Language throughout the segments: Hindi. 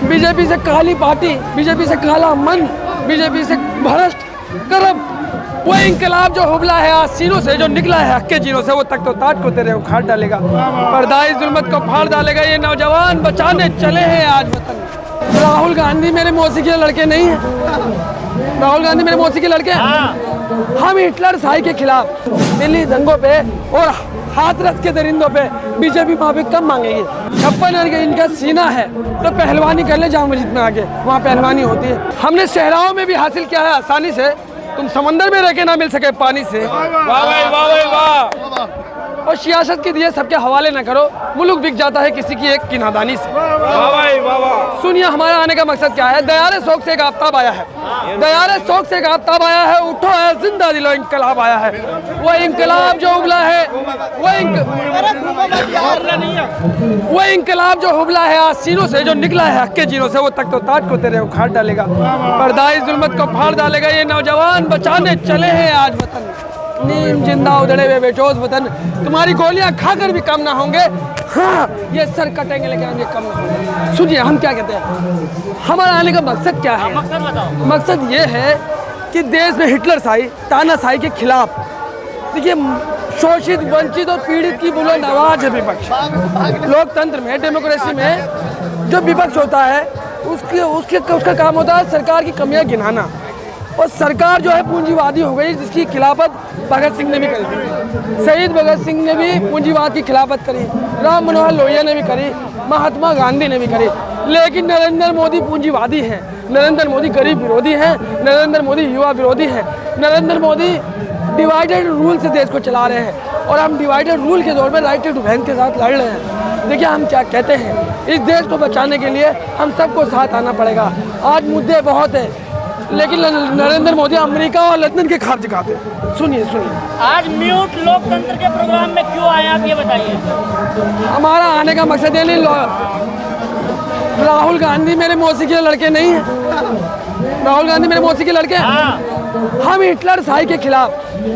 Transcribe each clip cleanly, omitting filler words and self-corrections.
बीजेपी से काली पार्टी, बीजेपी से काला मन, बीजेपी से भ्रष्ट करम, वो इंकलाब जो हुबला है आसीनों से, जो निकला है हक के जीनों से, वो तक तो ताज को तेरे उखाड़ डालेगा, पर्दाई जुल्मत को फाड़ डालेगा। ये नौजवान बचाने चले हैं आज वतन। राहुल गांधी मेरे मौसी के लड़के नहीं हैं, राहुल गांधी मेरे मौसी के लड़के हैं। हम हिटलर शाही के खिलाफ दिल्ली दंगों पे और हाथरस के दरिंदों पे बीजेपी माफी कम मांगेगी। 56 इनका सीना है तो पहलवानी कर ले, जामा मस्जिद में आके वहाँ पहलवानी होती है। हमने सहराओं में भी हासिल किया है आसानी से, तुम समंदर में रह के ना मिल सके पानी से। वाह भाई वाह भाई वाह। और सियासत के दिए सबके हवाले ना करो, मुल्क बिक जाता है किसी की एक की नादानी से। वाह भाई वाह वाह। सुनिए हमारा आने का मकसद क्या है। दयारे शौक से एक आफ्ताब आया है, दयारे शौक से एक आफ्ताब आया है, उठो है जिंदा दिलो इंकलाब आया है। वो इंकलाब जो उबला है, वो इंकलाब जो हुबला है आसीनों से, जो निकला है हक के जीनों से, वो तक तो ताज को तेरे उखाड़ डालेगा, पर्दाई जुल्मत को फाड़ डालेगा। ये नौजवान बचाने चले हैं आज वतन। नीम जिंदा उधड़े हुए बेचोज वतन, तुम्हारी गोलियां खाकर भी कम ना होंगे। हाँ, ये सर कटेंगे लेकिन ये कम ना होंगे। सुनिए हम क्या कहते हैं, हमारा आने का मकसद क्या है। मकसद बताओ। मकसद ये है कि देश में हिटलर शाही, तानाशाही के खिलाफ, देखिए शोषित, वंचित और पीड़ित की बुलंद आवाज है विपक्ष। लोकतंत्र में, डेमोक्रेसी में जो विपक्ष होता है उसका काम होता है सरकार की कमियां गिनाना। और सरकार जो है पूंजीवादी हो गई, जिसकी खिलाफत भगत सिंह ने भी करी थी। शहीद भगत सिंह ने भी पूंजीवाद की खिलाफत करी, राम मनोहर लोहिया ने भी करी, महात्मा गांधी ने भी करी। लेकिन नरेंद्र मोदी पूंजीवादी हैं, नरेंद्र मोदी गरीब विरोधी हैं, नरेंद्र मोदी युवा विरोधी हैं, नरेंद्र मोदी डिवाइडेड रूल से देश को चला रहे हैं। और हम डिवाइडेड रूल के दौर में राइट टू डिफेंस के साथ लड़ रहे हैं। देखिए हम क्या कहते हैं, इस देश को बचाने के लिए हम सबको साथ आना पड़ेगा। आज मुद्दे बहुत हैं, लेकिन नरेंद्र मोदी अमेरिका और लंदन के ख्वाब दिखाते हैं। सुनिए आज म्यूट लोकतंत्र के प्रोग्राम में क्यों आए आप ये बताइए। हमारा आने का मकसद ये नहीं, राहुल गांधी मेरे मौसी के लड़के नहीं हैं, राहुल गांधी मेरे मौसी के लड़के हैं। हम हिटलर शाही के खिलाफ,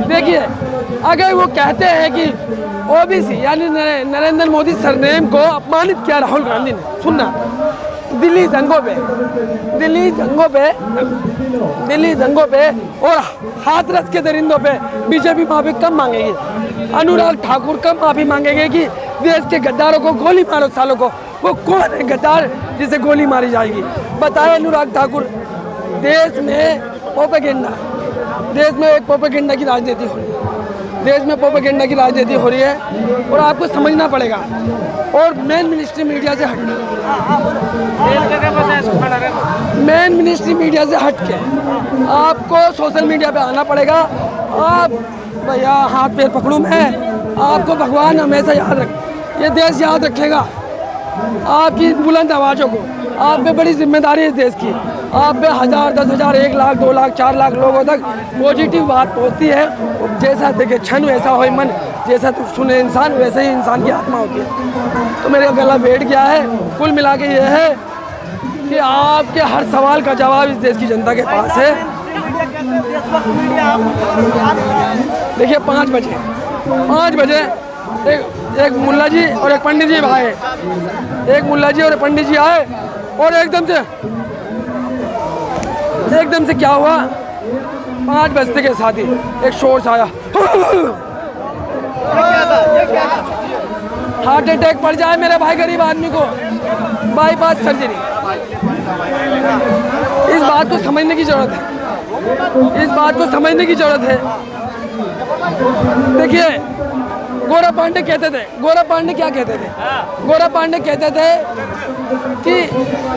देखिए अगर वो कहते हैं कि ओबीसी यानी नरेंद्र मोदी सरनेम को अपमानित किया राहुल गांधी ने, सुनना, दिल्ली दंगों पे और हाथरस के दरिंदों पे बीजेपी माफी कम मांगेगी। अनुराग ठाकुर कम माफी मांगेंगे कि देश के गद्दारों को गोली मारो सालों को। वो कौन है गद्दार जिसे गोली मारी जाएगी, बताए अनुराग ठाकुर। देश में प्रोपेगेंडा, देश में एक प्रोपेगेंडा की राजनीति हो रही है, देश में प्रोपेगेंडा की राजनीति हो रही है और आपको समझना पड़ेगा। और मेन मिनिस्ट्री मीडिया से हटके, मेन मिनिस्ट्री मीडिया से हटके आपको सोशल मीडिया पे आना पड़ेगा। आप भैया हाथ पैर पकड़ूं मैं, आपको भगवान हमेशा याद रख, ये देश याद रखेगा आपकी बुलंद आवाज़ों को। आप पे बड़ी जिम्मेदारी है इस देश की। आप पे 1000, 10,000, 1 लाख, 2 लाख, 4 लाख लोगों तक पॉजिटिव बात पहुँचती है। जैसा देखे क्षण वैसा हो मन, जैसा तो सुने इंसान वैसे ही इंसान की आत्मा होती है। तो मेरा गला बैठ गया है। कुल मिला के ये है कि आपके हर सवाल का जवाब इस देश की जनता के पास है। देखिए 5 बजे एक मुल्ला जी और एक पंडित जी आए, एक मुल्ला जी और एक पंडित जी आए और एकदम से क्या हुआ, 5 बजते के साथ ही एक शोर सा आया, हार्ट अटैक पड़ जाए मेरे भाई गरीब आदमी को, बाईपास सर्जरी। इस बात को समझने की जरूरत है, इस बात को समझने की जरूरत है। देखिए गोरा पांडे कहते थे, गोरा पांडे क्या कहते थे, गोरा पांडे कहते थे कि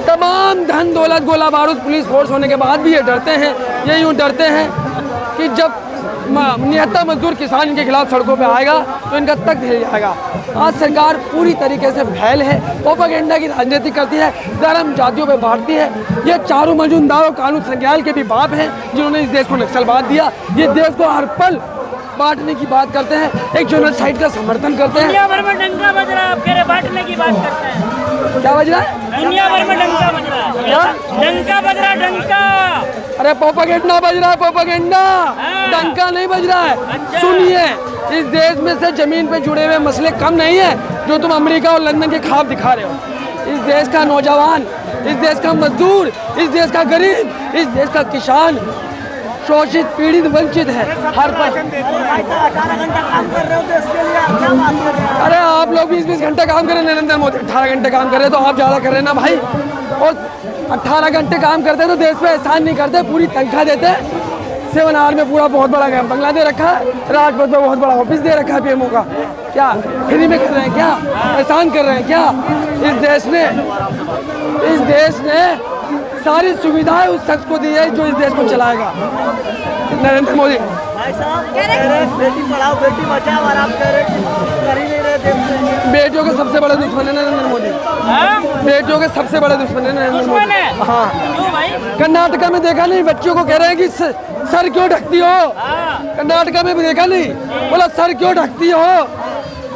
तमाम धन दौलत गोला बारूद पुलिस फोर्स होने के बाद भी ये डरते हैं, ये यूँ डरते हैं कि जब निहत्था मजदूर किसान इनके खिलाफ सड़कों पे आएगा तो इनका तख्त हिल जाएगा। आज सरकार पूरी तरीके से फैल है, प्रोपेगेंडा की राजनीति करती है, धर्म जातियों पे बांटती है। ये चारों मजूमदार और कानून संज्ञान के भी बाप हैं जिन्होंने इस देश को नक्सलवाद दिया। ये देश को हर पल बांटने की बात करते हैं, एक जेनोसाइड का समर्थन करते हैं। दुनिया भर में डंका बज रहा है, आप कह रहे बांटने की बात करते हैं। क्या बज रहा है? दुनिया भर में डंका बज रहा है। क्या? डंका बज रहा है, डंका। अरे प्रोपेगेंडा बज रहा है, प्रोपेगेंडा, डंका नहीं बज रहा है। अच्छा। सुनिए, इस देश में से जमीन पे जुड़े हुए मसले कम नहीं है जो तुम अमेरिका और लंदन के ख्वाब दिखा रहे हो। इस देश का नौजवान इस देश का मजदूर, इस देश का गरीब, इस देश का किसान शोषित, पीड़ित, वंचित है हर पर। 18 घंटा काम कर रहे हो देश के लिए, क्या बात कर रहे हैं? अरे आप लोग 20-20 घंटे काम करें, नरेंद्र मोदी 18 घंटे काम कर रहे हैं तो आप ज़्यादा कर रहे हैं ना भाई। और 18 घंटे काम करते तो देश पे एहसान नहीं करते, पूरी तनख्वाह देते। 7 आवर में पूरा बहुत बड़ा बंगला दे रखा है, राजपथ में बहुत बड़ा ऑफिस दे रखा है पीएमओ का। क्या फ्री में कर रहे हैं क्या? एहसान कर रहे हैं क्या? इस देश ने सारी सुविधाएं उस शख्स को दी है जो इस देश को चलाएगा, नरेंद्र मोदी। भाई साहब कह रहे हैं बेटी पढ़ाओ बेटी बचाओ, और आप कह रहे हैं कि कर ही नहीं रहे देश में। बेटियों के सबसे बड़े दुश्मन है नरेंद्र मोदी। बेटियों के सबसे बड़े दुश्मन है नरेंद्र मोदी। हाँ, क्यों भाई? कर्नाटका में देखा नहीं, बच्चियों को कह रहे हैं कि सर क्यों ढकती हो? कर्नाटका में भी देखा नहीं, बोला सर क्यों ढकती हो?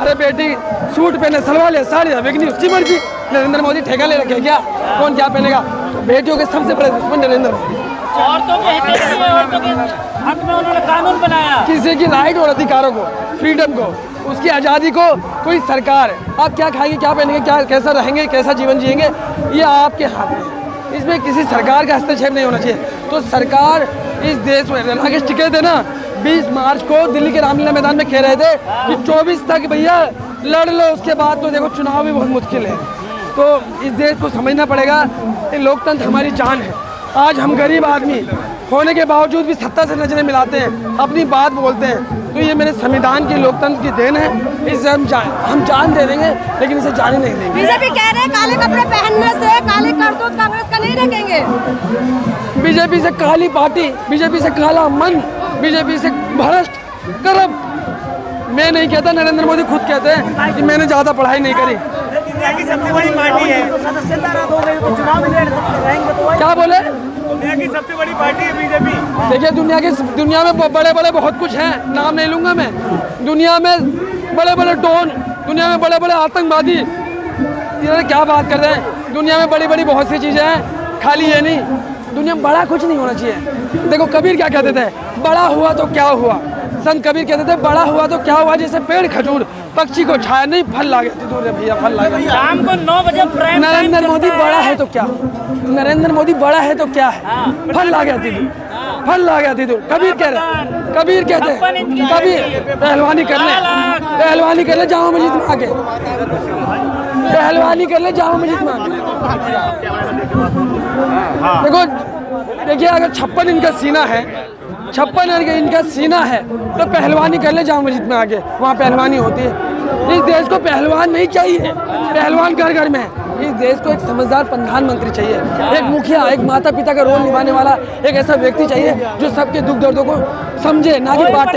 अरे बेटी सूट पहने, सलवार ले, साड़ी बिकनी, उसकी मर्जी। नरेंद्र मोदी ठेका ले रखे क्या? कौन क्या पहनेगा? तो बेटियों के सबसे बड़े दुश्मन नरेंद्र मोदी। औरतों के हित के लिए, औरतों के हक में उन्होंने कानून बनाया। किसी की राइट और अधिकारों को, फ्रीडम को, उसकी आज़ादी को कोई सरकार, आप क्या खाएंगे, क्या पहनेंगे, क्या कैसा रहेंगे, कैसा जीवन जिएंगे, ये आपके हाथ में है। इसमें किसी सरकार का हस्तक्षेप नहीं होना चाहिए। तो सरकार इस देश में राकेश टिकैत है ना, 20 मार्च को दिल्ली के रामलीला मैदान में कह रहे थे कि 24 तक भैया लड़ लो, उसके बाद तो देखो चुनाव भी बहुत मुश्किल है। तो इस देश को समझना पड़ेगा कि लोकतंत्र हमारी जान है। आज हम गरीब आदमी होने के बावजूद भी सत्ता से नजरें मिलाते हैं, अपनी बात बोलते हैं, तो ये मेरे संविधान की, लोकतंत्र की देन है। इसे हम जान दे देंगे, लेकिन इसे जाने नहीं देंगे। बीजेपी कह रहे हैं काले कपड़े पहनने से काले करतूत कांग्रेस का नहीं रखेंगे। बीजेपी से काली पार्टी, बीजेपी से काला मन, बीजेपी से भ्रष्ट कर्म। मैं नहीं कहता, नरेंद्र मोदी खुद कहते हैं कि मैंने ज़्यादा पढ़ाई नहीं करी। दुनिया की सबसे बड़ी पार्टी है, सदस्यता रद्द हो गई तो चुनाव में रहेंगे तो क्या बोले? दुनिया की सबसे बड़ी पार्टी है बीजेपी। देखिए दुनिया में बड़े बड़े बहुत कुछ हैं, नाम नहीं लूँगा मैं। दुनिया में बड़े बड़े डॉन, दुनिया में बड़े बड़े आतंकवादी, ये क्या बात कर रहे हैं? दुनिया में बड़ी बड़ी बहुत सी चीज़ें हैं, खाली ये नहीं। दुनिया में बड़ा कुछ नहीं होना चाहिए। देखो कबीर क्या कहते थे, बड़ा हुआ तो क्या हुआ। संत कबीर कहते थे बड़ा हुआ तो क्या हुआ, जैसे पेड़ खजूर पक्षी को छाया नहीं, फल लागे दूर है भैया, फल लागे। शाम को 9 बजे प्राइम टाइम नरेंद्र मोदी बड़ा है तो क्या? नरेंद्र मोदी बड़ा है तो क्या है? फल ला गया थी दूर, फल ला गया थी दूर। कबीर कह रहे, कबीर कहते हैं, कबीर पहलवानी कर ले जामा मस्जिद में आके, पहलवानी कर ले जामा मस्जिद में आके। देखो देखिए, अगर 56 इनका सीना है, 56 इनका सीना है, तो पहलवानी कर ले जामा मस्जिद में आके, वहाँ पहलवानी होती है। इस देश को पहलवान नहीं चाहिए, पहलवान घर घर में है। इस देश को एक समझदार प्रधानमंत्री चाहिए, एक मुखिया, एक माता पिता का रोल निभाने वाला एक ऐसा व्यक्ति चाहिए जो सबके दुख दर्दों को समझे, ना कि बांटे।